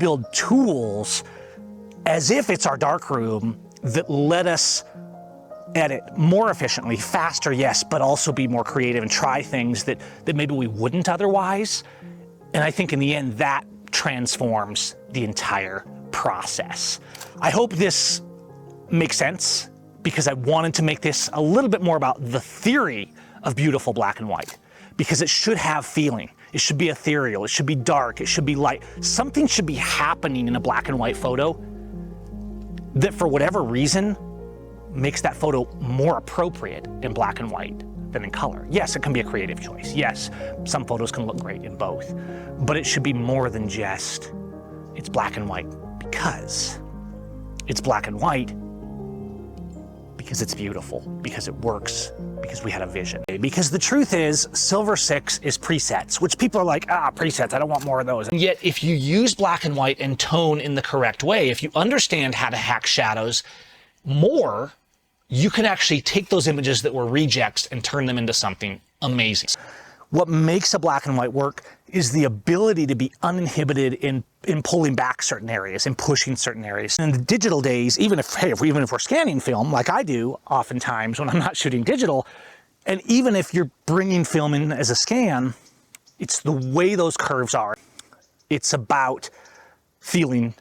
build tools as if it's our darkroom that let us edit more efficiently, faster, yes, but also be more creative and try things that maybe we wouldn't otherwise. And I think in the end, that transforms the entire process. I hope this makes sense, because I wanted to make this a little bit more about the theory of beautiful black and white, because it should have feeling. It should be ethereal, it should be dark, it should be light. Something should be happening in a black and white photo that, for whatever reason, makes that photo more appropriate in black and white than in color. Yes, it can be a creative choice. Yes, some photos can look great in both, but it should be more than just, it's black and white because it's black and white, because it's beautiful, because it works, because we had a vision. Because the truth is, Silver 6 is presets, which people are like, presets, I don't want more of those. And yet, if you use black and white and tone in the correct way, if you understand how to hack shadows more, you can actually take those images that were rejects and turn them into something amazing. What makes a black and white work is the ability to be uninhibited in pulling back certain areas and pushing certain areas. In the digital days, even if we're scanning film, like I do oftentimes when I'm not shooting digital, and even if you're bringing film in as a scan, it's the way those curves are. It's about feeling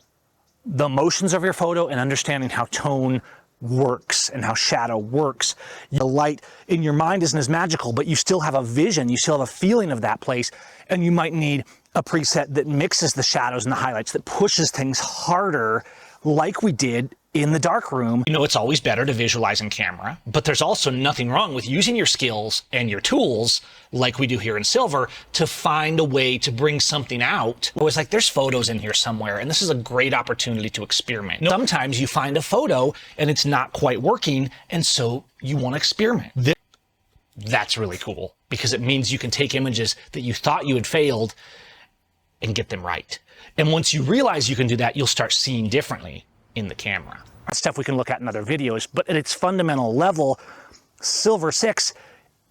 the emotions of your photo and understanding how tone works and how shadow works. The light in your mind isn't as magical, but you still have a vision, you still have a feeling of that place, and you might need a preset that mixes the shadows and the highlights, that pushes things harder, like we did in the darkroom. You know, it's always better to visualize in camera, but there's also nothing wrong with using your skills and your tools, like we do here in Silver, to find a way to bring something out. It was like, there's photos in here somewhere, and this is a great opportunity to experiment. Sometimes you find a photo and it's not quite working, and so you want to experiment. That's really cool, because it means you can take images that you thought you had failed and get them right. And once you realize you can do that, you'll start seeing differently in the camera. That's stuff we can look at in other videos, but at its fundamental level, Silver 6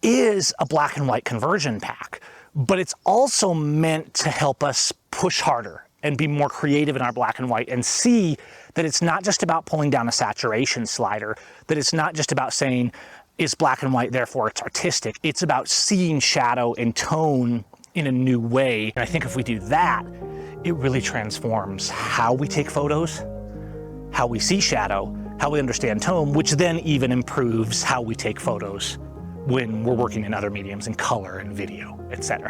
is a black and white conversion pack, but it's also meant to help us push harder and be more creative in our black and white, and see that it's not just about pulling down a saturation slider, that it's not just about saying it's black and white, therefore it's artistic. It's about seeing shadow and tone in a new way. And I think if we do that, it really transforms how we take photos, how we see shadow, how we understand tone, which then even improves how we take photos when we're working in other mediums, in color and video, etc.